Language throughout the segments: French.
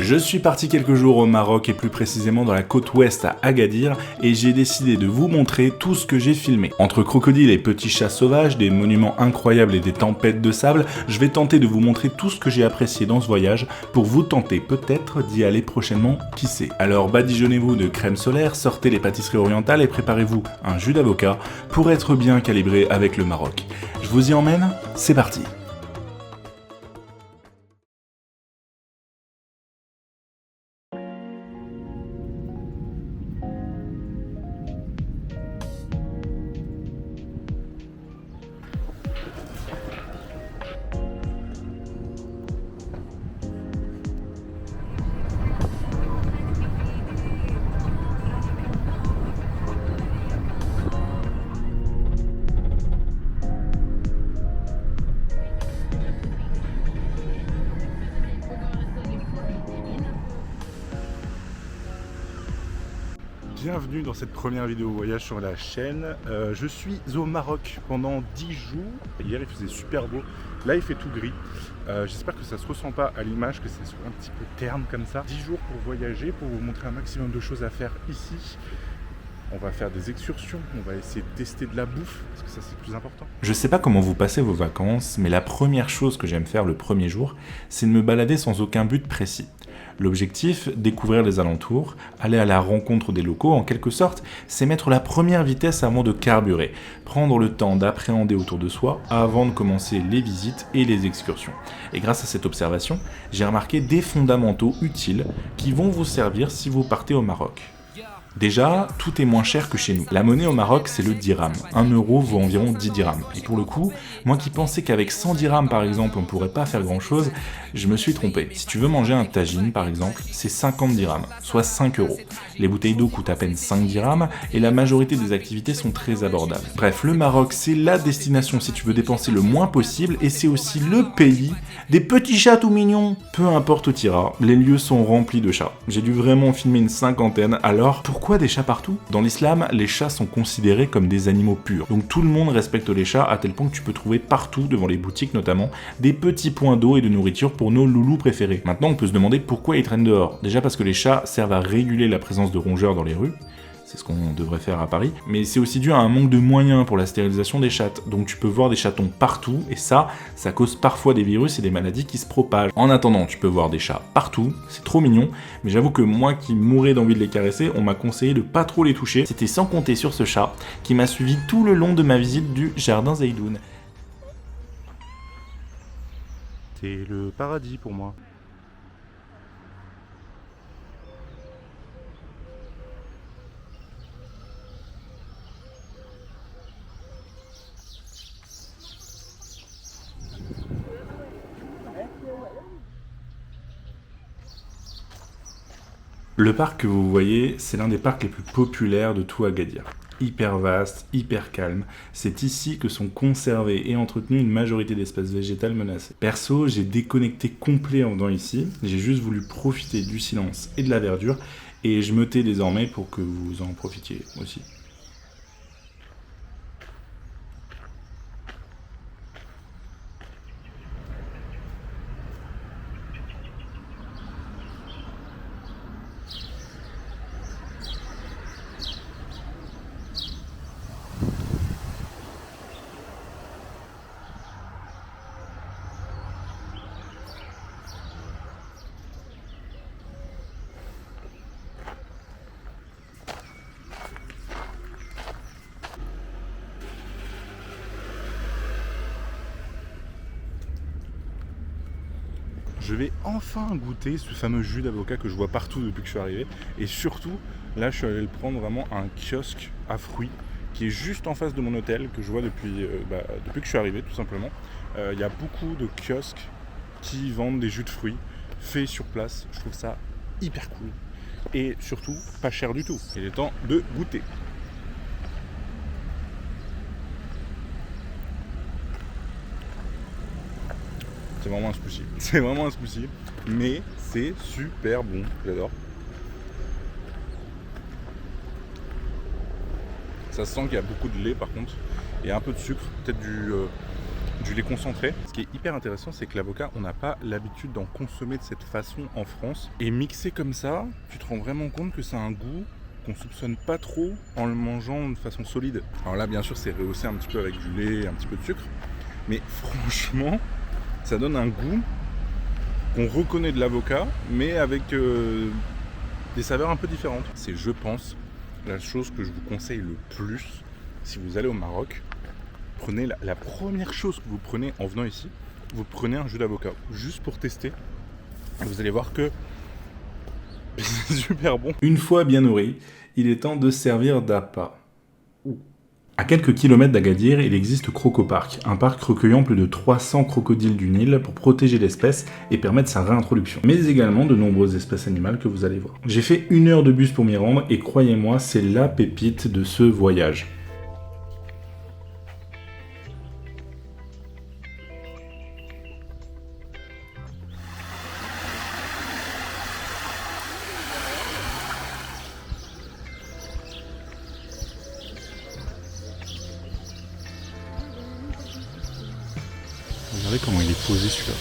Je suis parti quelques jours au Maroc et plus précisément dans la côte ouest à Agadir et j'ai décidé de vous montrer tout ce que j'ai filmé. Entre crocodiles et petits chats sauvages, des monuments incroyables et des tempêtes de sable, je vais tenter de vous montrer tout ce que j'ai apprécié dans ce voyage pour vous tenter peut-être d'y aller prochainement, qui sait. Alors badigeonnez-vous de crème solaire, sortez les pâtisseries orientales et préparez-vous un jus d'avocat pour être bien calibré avec le Maroc. Je vous y emmène, c'est parti. Bienvenue dans cette première vidéo voyage sur la chaîne. Je suis au Maroc pendant 10 jours. Hier il faisait super beau, là il fait tout gris. J'espère que ça se ressent pas à l'image, que ça soit un petit peu terne comme ça. 10 jours pour voyager, pour vous montrer un maximum de choses à faire ici. On va faire des excursions, on va essayer de tester de la bouffe, parce que ça c'est le plus important. Je sais pas comment vous passez vos vacances, mais la première chose que j'aime faire le premier jour, c'est de me balader sans aucun but précis. L'objectif, découvrir les alentours, aller à la rencontre des locaux, en quelque sorte, c'est mettre la première vitesse avant de carburer, prendre le temps d'appréhender autour de soi avant de commencer les visites et les excursions. Et grâce à cette observation, j'ai remarqué des fondamentaux utiles qui vont vous servir si vous partez au Maroc. Déjà, tout est moins cher que chez nous. La monnaie au Maroc, c'est le dirham. 1 euro vaut environ 10 dirhams. Et pour le coup, moi qui pensais qu'avec 100 dirhams par exemple, on ne pourrait pas faire grand chose, je me suis trompé. Si tu veux manger un tagine par exemple, c'est 50 dirhams, soit 5 euros. Les bouteilles d'eau coûtent à peine 5 dirhams et la majorité des activités sont très abordables. Bref, le Maroc, c'est la destination si tu veux dépenser le moins possible et c'est aussi le pays des petits chats tout mignons. Peu importe où tu iras, les lieux sont remplis de chats. J'ai dû vraiment filmer une cinquantaine, alors pourquoi des chats partout? Dans l'islam, les chats sont considérés comme des animaux purs. Donc tout le monde respecte les chats à tel point que tu peux trouver partout, devant les boutiques notamment, des petits points d'eau et de nourriture pour nos loulous préférés. Maintenant, on peut se demander pourquoi ils traînent dehors. Déjà parce que les chats servent à réguler la présence de rongeurs dans les rues. C'est ce qu'on devrait faire à Paris. Mais c'est aussi dû à un manque de moyens pour la stérilisation des chattes. Donc tu peux voir des chatons partout, et ça cause parfois des virus et des maladies qui se propagent. En attendant, tu peux voir des chats partout, c'est trop mignon, mais j'avoue que moi qui mourais d'envie de les caresser, on m'a conseillé de pas trop les toucher. C'était sans compter sur ce chat, qui m'a suivi tout le long de ma visite du jardin Zeydoun. C'est le paradis pour moi. Le parc que vous voyez, c'est l'un des parcs les plus populaires de tout Agadir. Hyper vaste, hyper calme, c'est ici que sont conservées et entretenues une majorité d'espèces végétales menacées. Perso, j'ai déconnecté complet en venant ici, j'ai juste voulu profiter du silence et de la verdure, et je me tais désormais pour que vous en profitiez aussi. Je vais enfin goûter ce fameux jus d'avocat que je vois partout depuis que je suis arrivé. Et surtout, là je suis allé le prendre vraiment à un kiosque à fruits qui est juste en face de mon hôtel, que je vois depuis que je suis arrivé tout simplement. Il y a beaucoup de kiosques qui vendent des jus de fruits faits sur place. Je trouve ça hyper cool. Et surtout, pas cher du tout. Il est temps de goûter. C'est vraiment un smoothie. C'est vraiment un smoothie. Mais c'est super bon. J'adore. Ça se sent qu'il y a beaucoup de lait par contre. Et un peu de sucre. Peut-être du lait concentré. Ce qui est hyper intéressant, c'est que l'avocat, on n'a pas l'habitude d'en consommer de cette façon en France. Et mixé comme ça, tu te rends vraiment compte que ça a un goût qu'on soupçonne pas trop en le mangeant de façon solide. Alors là, bien sûr, c'est rehaussé un petit peu avec du lait et un petit peu de sucre. Mais franchement, ça donne un goût qu'on reconnaît de l'avocat, mais avec des saveurs un peu différentes. C'est, je pense, la chose que je vous conseille le plus si vous allez au Maroc. Prenez la première chose que vous prenez en venant ici, vous prenez un jus d'avocat, juste pour tester. Vous allez voir que c'est super bon. Une fois bien nourri, il est temps de servir d'appât. À quelques kilomètres d'Agadir, il existe Crocopark, un parc recueillant plus de 300 crocodiles du Nil pour protéger l'espèce et permettre sa réintroduction, mais également de nombreuses espèces animales que vous allez voir. J'ai fait 1 heure de bus pour m'y rendre et croyez-moi, c'est la pépite de ce voyage. Regardez comment il est posé celui-là.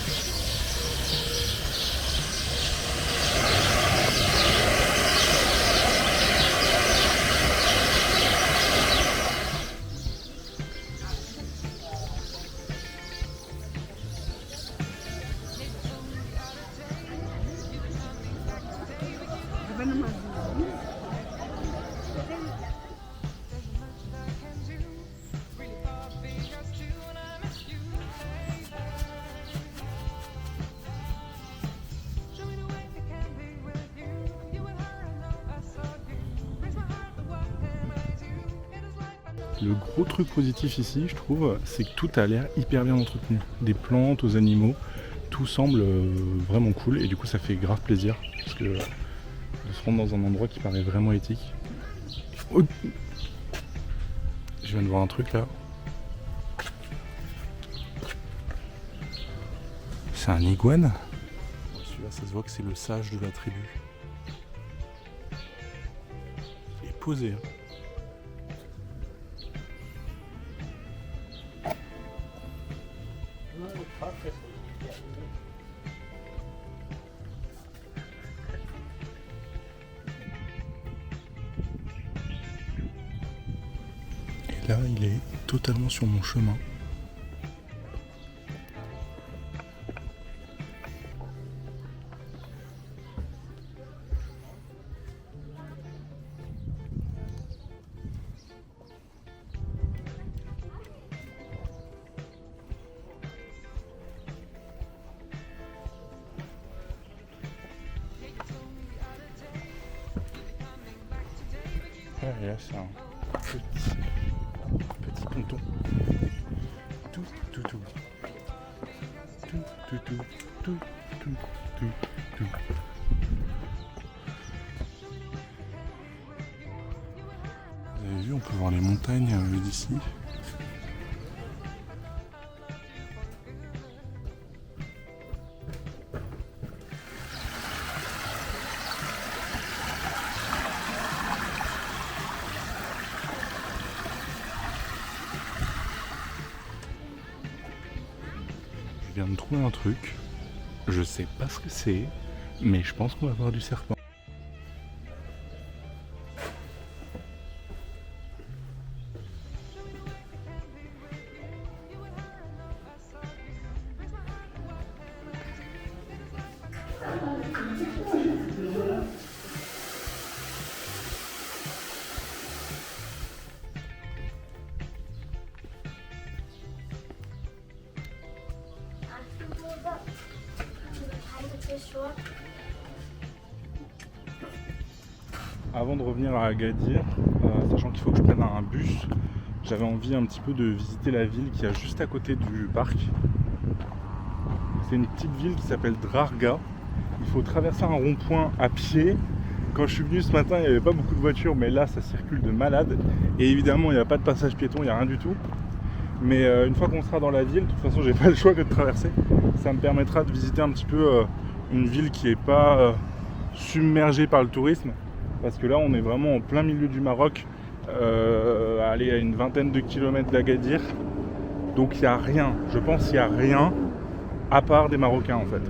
Le gros truc positif ici, je trouve, c'est que tout a l'air hyper bien entretenu. Des plantes aux animaux, tout semble vraiment cool et du coup ça fait grave plaisir parce que de se rendre dans un endroit qui paraît vraiment éthique. Oh, je viens de voir un truc là. C'est un iguane. Celui-là, ça se voit que c'est le sage de la tribu. Il est posé. Hein. Et là, il est totalement sur mon chemin. Et là, c'est un petit ponton. Tout. Vous avez vu, on peut voir les montagnes d'ici. Je viens de trouver un truc, je sais pas ce que c'est, mais je pense qu'on va voir du serpent. Avant de revenir à Agadir, sachant qu'il faut que je prenne un bus, j'avais envie un petit peu de visiter la ville qui est juste à côté du parc. C'est une petite ville qui s'appelle Drarga. Il faut traverser un rond-point à pied. Quand je suis venu ce matin, il n'y avait pas beaucoup de voitures, mais là ça circule de malade. Et évidemment, il n'y a pas de passage piéton, il n'y a rien du tout. Mais une fois qu'on sera dans la ville, de toute façon, j'ai pas le choix que de traverser. Ça me permettra de visiter un petit peu une ville qui n'est pas submergée par le tourisme. Parce que là, on est vraiment en plein milieu du Maroc, à une vingtaine de kilomètres d'Agadir. Donc il n'y a rien, je pense qu'il n'y a rien à part des Marocains en fait.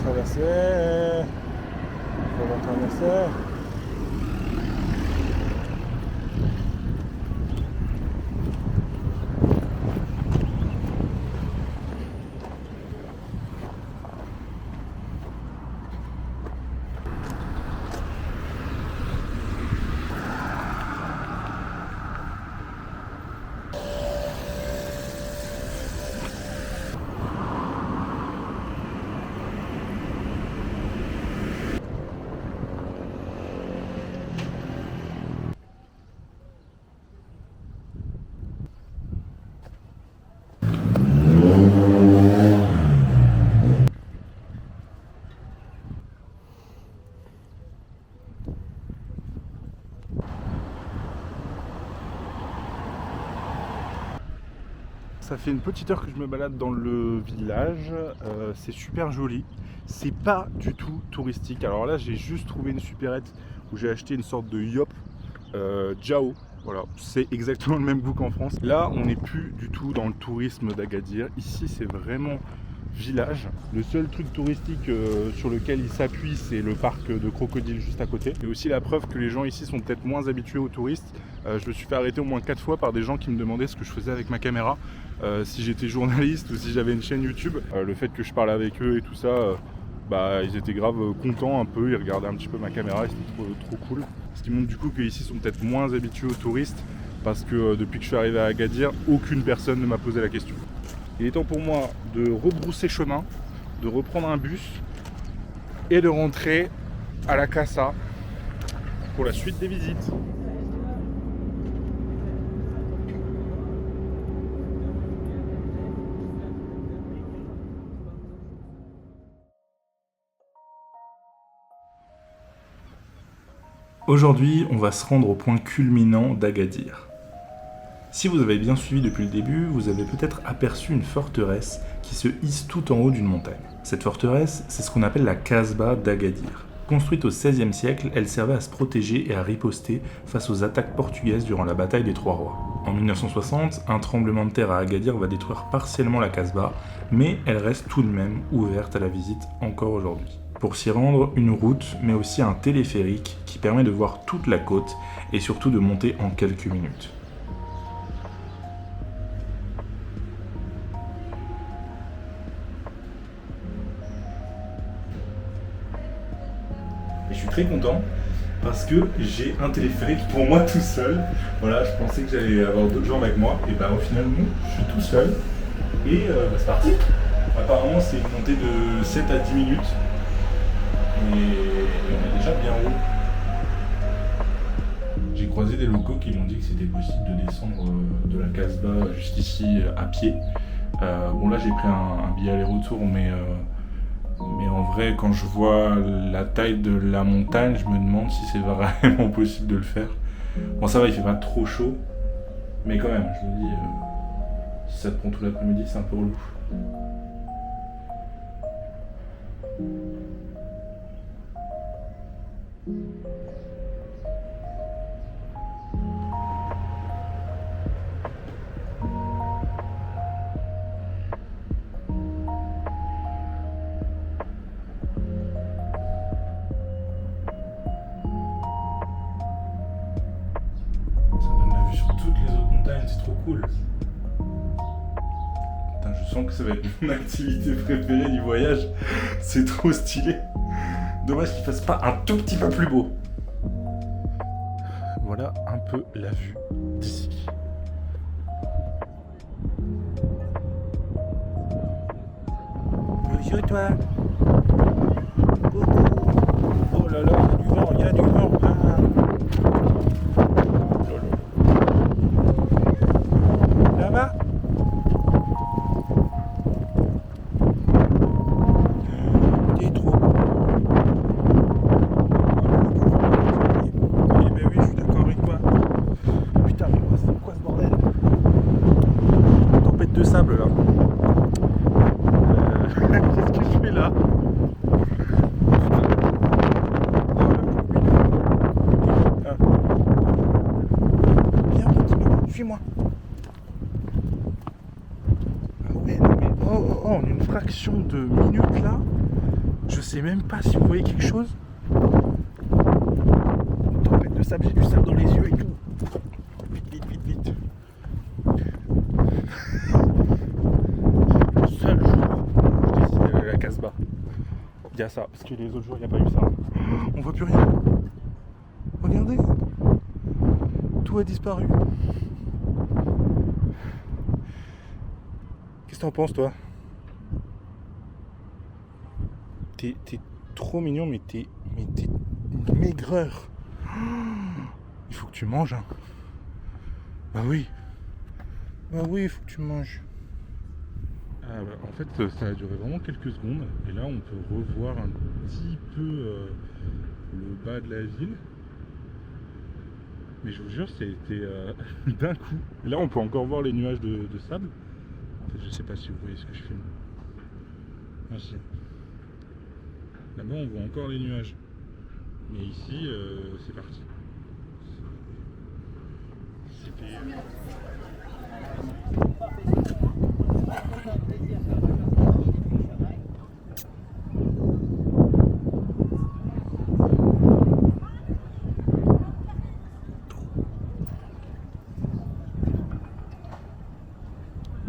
Traverser, on va traverser. Ça fait une petite heure que je me balade dans le village, c'est super joli, c'est pas du tout touristique. Alors là j'ai juste trouvé une supérette où j'ai acheté une sorte de yop Jao, voilà, c'est exactement le même goût qu'en France. Là on n'est plus du tout dans le tourisme d'Agadir, ici c'est vraiment village. Le seul truc touristique sur lequel il s'appuie, c'est le parc de crocodiles juste à côté. Et aussi la preuve que les gens ici sont peut-être moins habitués aux touristes. Je me suis fait arrêter au moins 4 fois par des gens qui me demandaient ce que je faisais avec ma caméra, si j'étais journaliste ou si j'avais une chaîne YouTube. Le fait que je parle avec eux et tout ça, bah, ils étaient grave contents un peu, ils regardaient un petit peu ma caméra et c'était trop cool. Ce qui montre du coup qu'ici sont peut-être moins habitués aux touristes parce que depuis que je suis arrivé à Agadir, aucune personne ne m'a posé la question. Il est temps pour moi de rebrousser chemin, de reprendre un bus et de rentrer à la Casa pour la suite des visites. Aujourd'hui, on va se rendre au point culminant d'Agadir. Si vous avez bien suivi depuis le début, vous avez peut-être aperçu une forteresse qui se hisse tout en haut d'une montagne. Cette forteresse, c'est ce qu'on appelle la Kasbah d'Agadir. Construite au XVIe siècle, elle servait à se protéger et à riposter face aux attaques portugaises durant la bataille des Trois Rois. En 1960, un tremblement de terre à Agadir va détruire partiellement la Kasbah, mais elle reste tout de même ouverte à la visite encore aujourd'hui. Pour s'y rendre, une route, mais aussi un téléphérique qui permet de voir toute la côte et surtout de monter en quelques minutes. Et je suis très content parce que j'ai un téléphérique pour moi tout seul. Voilà, je pensais que j'allais avoir d'autres gens avec moi. Et bah au final, non, je suis tout seul. Et c'est parti. Apparemment, c'est une montée de 7 à 10 minutes. Et on est déjà bien haut. J'ai croisé des locaux qui m'ont dit que c'était possible de descendre de la Kasbah jusqu'ici à pied. Bon là j'ai pris un billet aller-retour, mais en vrai quand je vois la taille de la montagne, je me demande si c'est vraiment possible de le faire. Bon ça va, il fait pas trop chaud, mais quand même, je me dis, si ça te prend tout l'après-midi, c'est un peu relou. C'est trop cool. Putain, je sens que ça va être mon activité préférée du voyage. C'est trop stylé. Dommage qu'il fasse pas un tout petit peu plus beau. Voilà un peu la vue d'ici. Bisous toi. Coucou. Oh là là, il y a du vent, Ah. Ça va? T'es trop beau. Eh ben oui, je suis d'accord avec toi. Putain, mais c'est quoi ce bordel? Tempête de sable là. Qu'est-ce que je fais là? Ah. Viens, petit loup, suis-moi. Ah ouais, non mais en une fraction de minute là, je sais même pas si vous voyez quelque chose. Tempête de sable, j'ai du sable dans les yeux et tout. Vite, vite, vite, vite. Le seul jour où je décide d'aller à la Casbah, il y a ça, parce que les autres jours il n'y a pas eu ça. On voit plus rien. Regardez, tout a disparu. Qu'est-ce que t'en penses toi? T'es trop mignon, mais t'es une maigreur. Il faut que tu manges. Hein. Bah oui, il faut que tu manges. Ah bah, en fait, ça a duré vraiment quelques secondes. Et là, on peut revoir un petit peu le bas de la ville. Mais je vous jure, c'était d'un coup. Et là, on peut encore voir les nuages de sable. En fait, je sais pas si vous voyez ce que je filme. Ah si. Là-bas, on voit encore les nuages. Mais ici, c'est parti. C'était...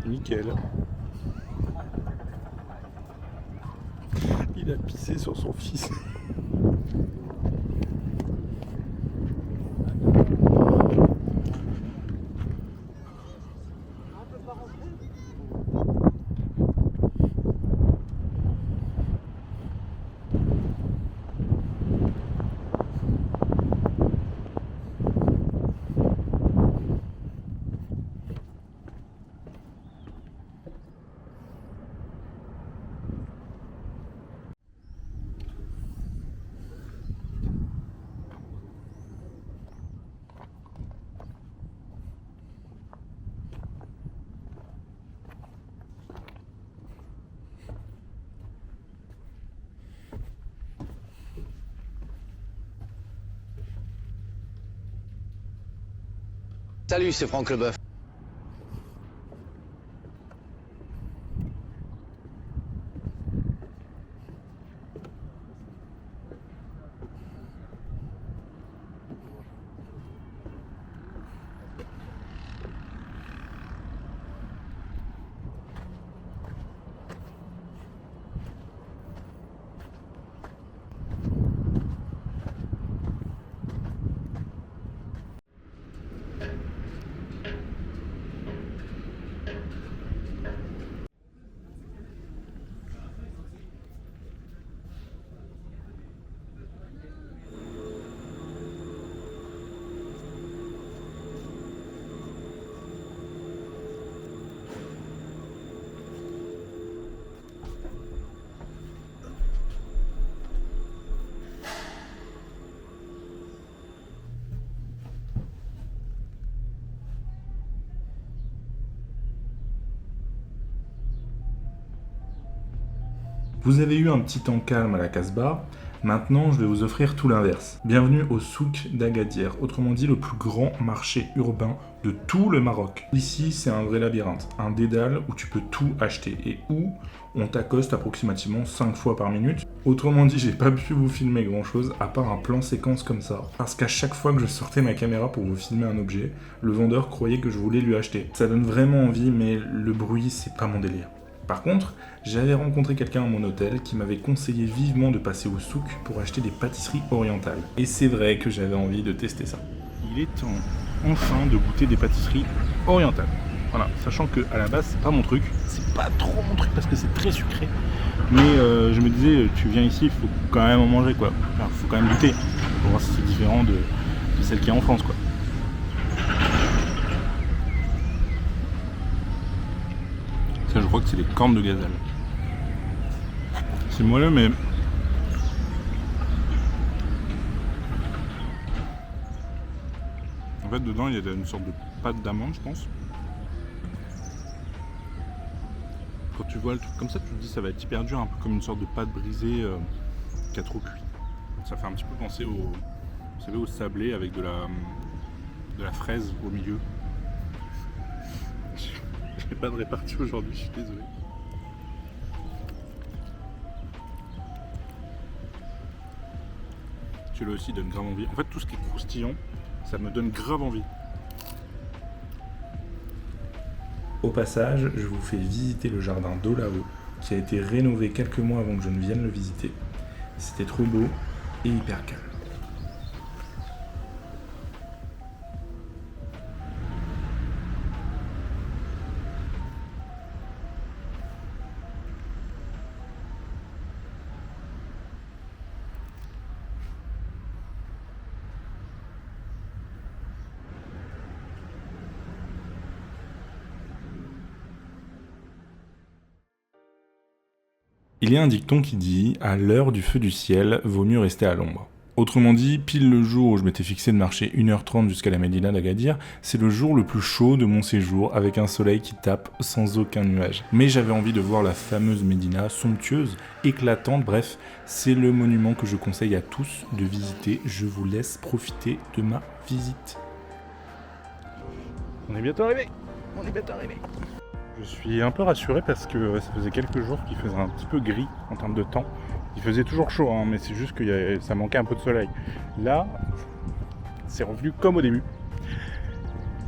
Nickel. Il a pissé sur son fils. Salut, c'est Franck Leboeuf. Vous avez eu un petit temps calme à la Casbah, maintenant je vais vous offrir tout l'inverse. Bienvenue au souk d'Agadir, autrement dit le plus grand marché urbain de tout le Maroc. Ici c'est un vrai labyrinthe, un dédale où tu peux tout acheter et où on t'accoste approximativement 5 fois par minute. Autrement dit, j'ai pas pu vous filmer grand chose à part un plan séquence comme ça, parce qu'à chaque fois que je sortais ma caméra pour vous filmer un objet, le vendeur croyait que je voulais lui acheter. Ça donne vraiment envie, mais le bruit c'est pas mon délire. Par contre, j'avais rencontré quelqu'un à mon hôtel qui m'avait conseillé vivement de passer au souk pour acheter des pâtisseries orientales. Et c'est vrai que j'avais envie de tester ça. Il est temps, enfin, de goûter des pâtisseries orientales. Voilà, sachant que à la base c'est pas mon truc, c'est pas trop mon truc parce que c'est très sucré. Mais je me disais, tu viens ici, il faut quand même en manger quoi. Enfin, faut quand même goûter pour voir si c'est différent de celle qui est en France quoi. Ça, je crois que c'est des cornes de gazelle. C'est moelleux, mais en fait, dedans, il y a une sorte de pâte d'amande, je pense. Quand tu vois le truc comme ça, tu te dis ça va être hyper dur, un peu comme une sorte de pâte brisée qui a trop cuit. Ça fait un petit peu penser vous savez, au sablé avec de la fraise au milieu. J'ai pas de répartie aujourd'hui, je suis désolé. Celui-là aussi donne grave envie. En fait, tout ce qui est croustillant, ça me donne grave envie. Au passage, je vous fais visiter le jardin d'Olao, qui a été rénové quelques mois avant que je ne vienne le visiter. C'était trop beau et hyper calme. Il y a un dicton qui dit « À l'heure du feu du ciel, vaut mieux rester à l'ombre ». Autrement dit, pile le jour où je m'étais fixé de marcher 1h30 jusqu'à la Médina d'Agadir, c'est le jour le plus chaud de mon séjour avec un soleil qui tape sans aucun nuage. Mais j'avais envie de voir la fameuse Médina, somptueuse, éclatante, bref, c'est le monument que je conseille à tous de visiter. Je vous laisse profiter de ma visite. On est bientôt arrivé. Je suis un peu rassuré parce que ça faisait quelques jours qu'il faisait un petit peu gris en termes de temps. Il faisait toujours chaud, hein, mais c'est juste que ça manquait un peu de soleil. Là, c'est revenu comme au début.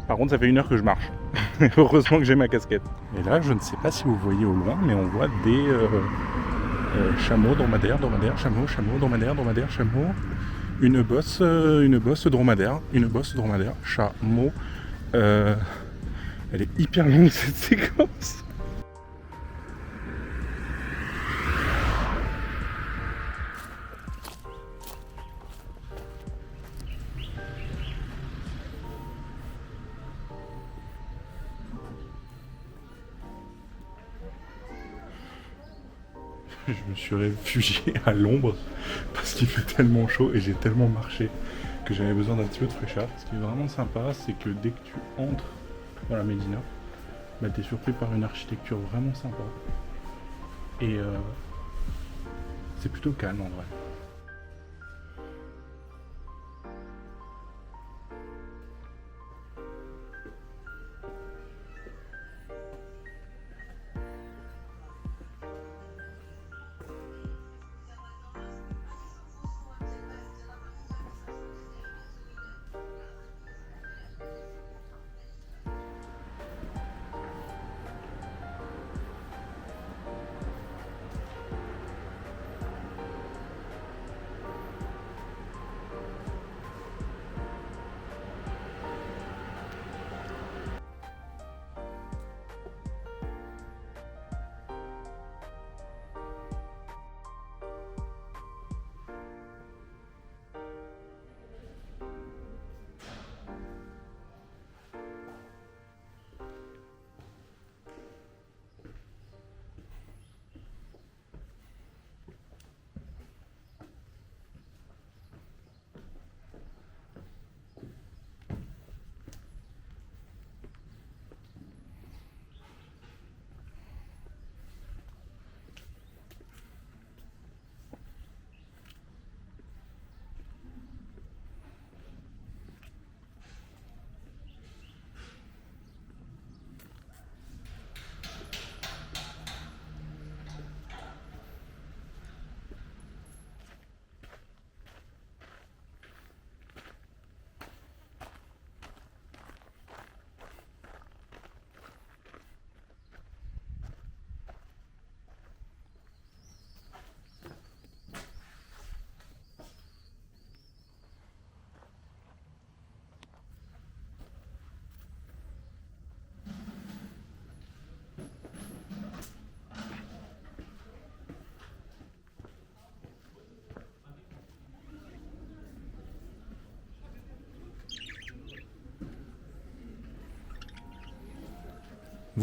Par contre, ça fait 1 heure que je marche. Heureusement que j'ai ma casquette. Et là, je ne sais pas si vous voyez au loin, mais on voit des chameaux, dromadaires, chameaux, dromadaires, chameaux. Une bosse dromadaire, chameau. Elle est hyper longue cette séquence. Je me suis réfugié à l'ombre parce qu'il fait tellement chaud et j'ai tellement marché que j'avais besoin d'un petit peu de fraîcheur. Ce qui est vraiment sympa, c'est que dès que tu entres dans la Médina, bah, t'es surpris par une architecture vraiment sympa. Et c'est plutôt calme en vrai.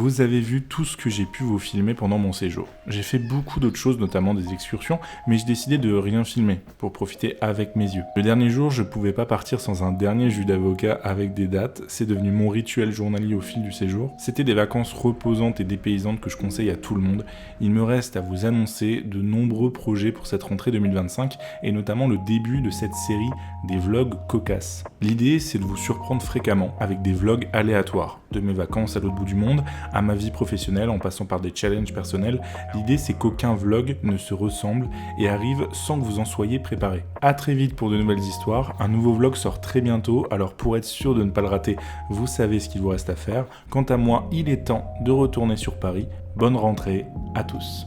Vous avez vu tout ce que j'ai pu vous filmer pendant mon séjour. J'ai fait beaucoup d'autres choses, notamment des excursions, mais j'ai décidé de rien filmer, pour profiter avec mes yeux. Le dernier jour, je pouvais pas partir sans un dernier jus d'avocat avec des dates, c'est devenu mon rituel journalier au fil du séjour. C'était des vacances reposantes et dépaysantes que je conseille à tout le monde. Il me reste à vous annoncer de nombreux projets pour cette rentrée 2025, et notamment le début de cette série des vlogs cocasses. L'idée, c'est de vous surprendre fréquemment avec des vlogs aléatoires, de mes vacances à l'autre bout du monde, à ma vie professionnelle en passant par des challenges personnels. L'idée, c'est qu'aucun vlog ne se ressemble et arrive sans que vous en soyez préparé. À très vite pour de nouvelles histoires. Un nouveau vlog sort très bientôt, alors pour être sûr de ne pas le rater, vous savez ce qu'il vous reste à faire. Quant à moi, il est temps de retourner sur Paris. Bonne rentrée à tous.